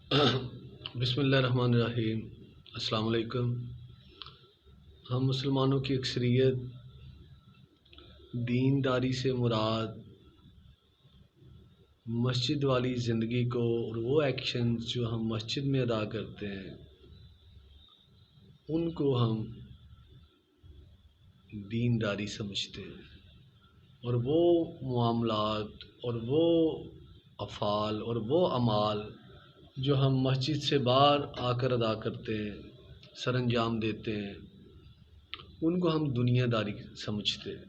بسم اللہ الرحمن الرحیم۔ السلام علیکم۔ ہم مسلمانوں کی اکثریت دینداری سے مراد مسجد والی زندگی کو اور وہ ایکشنز جو ہم مسجد میں ادا کرتے ہیں ان کو ہم دینداری سمجھتے ہیں، اور وہ معاملات اور وہ افعال اور وہ اعمال جو ہم مسجد سے باہر آ کر ادا کرتے ہیں، سر انجام دیتے ہیں، ان کو ہم دنیا داری سمجھتے ہیں،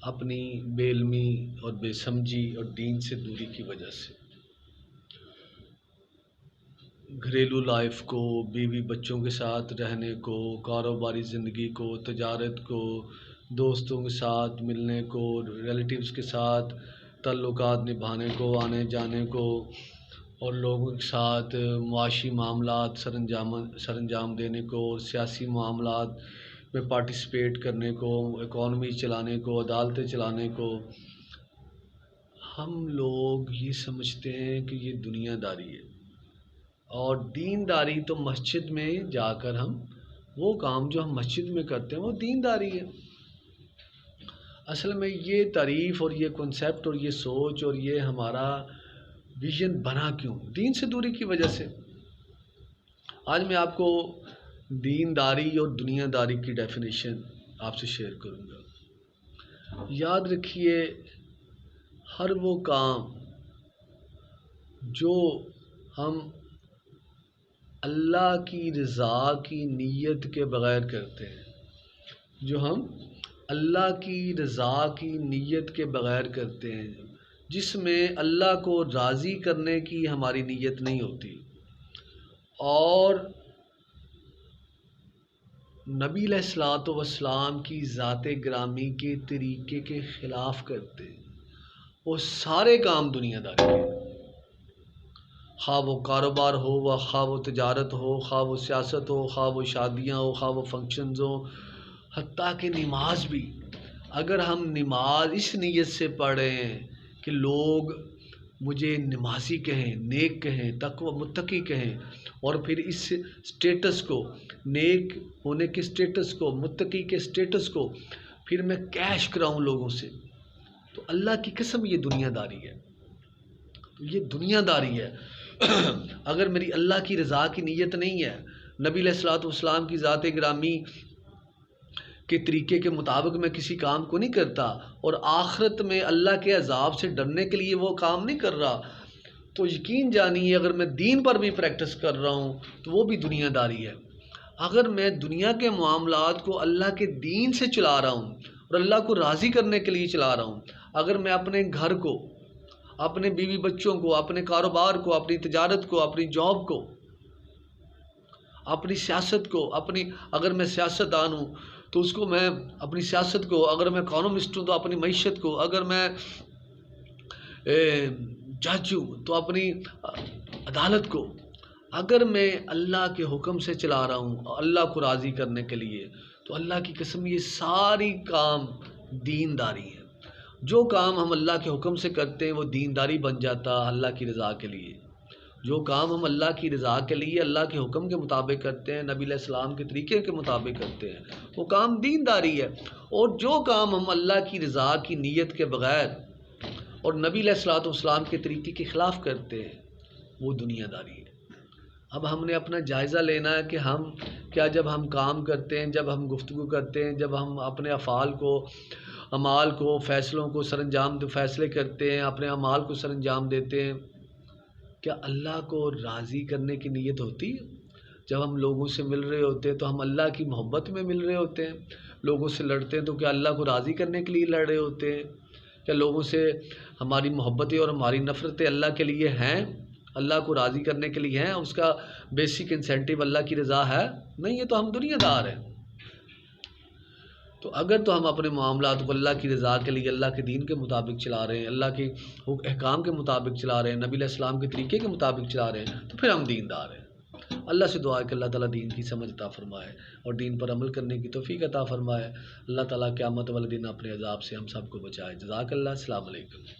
اپنی بے علمی اور بے سمجھی اور دین سے دوری کی وجہ سے۔ گھریلو لائف کو، بیوی بچوں کے ساتھ رہنے کو، کاروباری زندگی کو، تجارت کو، دوستوں کے ساتھ ملنے کو، ریلیٹیوز کے ساتھ تعلقات نبھانے کو، آنے جانے کو، اور لوگوں کے ساتھ معاشی معاملات سر انجام دینے کو، اور سیاسی معاملات میں پارٹیسپیٹ کرنے کو، اکانومی چلانے کو، عدالتیں چلانے کو، ہم لوگ یہ سمجھتے ہیں کہ یہ دنیا داری ہے۔ اور دینداری تو مسجد میں جا کر ہم وہ کام جو ہم مسجد میں کرتے ہیں وہ دینداری ہے۔ اصل میں یہ تعریف اور یہ کنسیپٹ اور یہ سوچ اور یہ ہمارا ویژن بنا کیوں؟ دین سے دوری کی وجہ سے۔ آج میں آپ کو دینداری اور دنیا داری کی ڈیفینیشن آپ سے شیئر کروں گا۔ یاد رکھیے، ہر وہ کام جو ہم اللہ کی رضا کی نیت کے بغیر کرتے ہیں، جو ہم اللہ کی رضا کی نیت کے بغیر کرتے ہیں، جس میں اللہ کو راضی کرنے کی ہماری نیت نہیں ہوتی، اور نبی علیہ الصلوۃ والسلام کی ذات گرامی کے طریقے کے خلاف کرتے ہیں، وہ سارے کام دنیا داری کے، خواہ وہ کاروبار ہو، خواہ وہ تجارت ہو، خواہ وہ سیاست ہو، خواہ وہ شادیاں ہو، خواہ وہ فنکشنز ہوں، حتیٰ کہ نماز بھی۔ اگر ہم نماز اس نیت سے پڑھ رہے ہیں کہ لوگ مجھے نمازی کہیں، نیک کہیں، تقوی متقی کہیں، اور پھر اس سٹیٹس کو، نیک ہونے کے سٹیٹس کو، متقی کے سٹیٹس کو پھر میں کیش کراؤں لوگوں سے، تو اللہ کی قسم یہ دنیا داری ہے، یہ دنیا داری ہے۔ اگر میری اللہ کی رضا کی نیت نہیں ہے، نبی علیہ الصلوۃ والسلام کی ذات گرامی کے طریقے کے مطابق میں کسی کام کو نہیں کرتا، اور آخرت میں اللہ کے عذاب سے ڈرنے کے لیے وہ کام نہیں کر رہا، تو یقین جانیے اگر میں دین پر بھی پریکٹس کر رہا ہوں تو وہ بھی دنیا داری ہے۔ اگر میں دنیا کے معاملات کو اللہ کے دین سے چلا رہا ہوں اور اللہ کو راضی کرنے کے لیے چلا رہا ہوں، اگر میں اپنے گھر کو، اپنے بیوی بچوں کو، اپنے کاروبار کو، اپنی تجارت کو، اپنی جاب کو، اپنی سیاست کو، اگر میں سیاست دان ہوں تو اس کو میں اپنی سیاست کو، اگر میں اکانومسٹ ہوں تو اپنی معیشت کو، اگر میں جج ہوں تو اپنی عدالت کو، اگر میں اللہ کے حکم سے چلا رہا ہوں اللہ کو راضی کرنے کے لیے، تو اللہ کی قسم یہ ساری کام دینداری ہے۔ جو کام ہم اللہ کے حکم سے کرتے ہیں وہ دینداری بن جاتا اللہ کی رضا کے لیے۔ جو کام ہم اللہ کی رضا کے لیے اللہ کے حکم کے مطابق کرتے ہیں، نبی علیہ السلام کے طریقے کے مطابق کرتے ہیں، وہ کام دینداری ہے۔ اور جو کام ہم اللہ کی رضا کی نیت کے بغیر اور نبی علیہ الصلوۃ والسلام کے طریقے کے خلاف کرتے ہیں، وہ دنیا داری ہے۔ اب ہم نے اپنا جائزہ لینا ہے کہ ہم کیا جب ہم کام کرتے ہیں، جب ہم گفتگو کرتے ہیں، جب ہم اپنے افعال کو، اعمال کو، فیصلوں کو فیصلے کرتے ہیں، اپنے اعمال کو سر انجام دیتے ہیں، کیا اللہ کو راضی کرنے کی نیت ہوتی ہے؟ جب ہم لوگوں سے مل رہے ہوتے ہیں تو ہم اللہ کی محبت میں مل رہے ہوتے ہیں، لوگوں سے لڑتے ہیں تو کیا اللہ کو راضی کرنے کے لیے لڑ رہے ہوتے ہیں؟ کیا لوگوں سے ہماری محبتیں اور ہماری نفرتیں اللہ کے لیے ہیں، اللہ کو راضی کرنے کے لیے ہیں؟ اس کا بیسک انسینٹیو اللہ کی رضا ہے؟ نہیں ہے، تو ہم دنیا دار ہیں۔ تو اگر تو ہم اپنے معاملات کو اللہ کی رضا کے لیے، اللہ کے دین کے مطابق چلا رہے ہیں، اللہ کے احکام کے مطابق چلا رہے ہیں، نبی علیہ السلام کے طریقے کے مطابق چلا رہے ہیں، تو پھر ہم دیندار ہیں۔ اللہ سے دعا ہے کہ اللہ تعالیٰ دین کی سمجھ عطا فرمائے اور دین پر عمل کرنے کی توفیق عطا فرمائے۔ اللہ تعالیٰ قیامت والے دن اپنے عذاب سے ہم سب کو بچائے۔ جزاک اللہ۔ السلام علیکم۔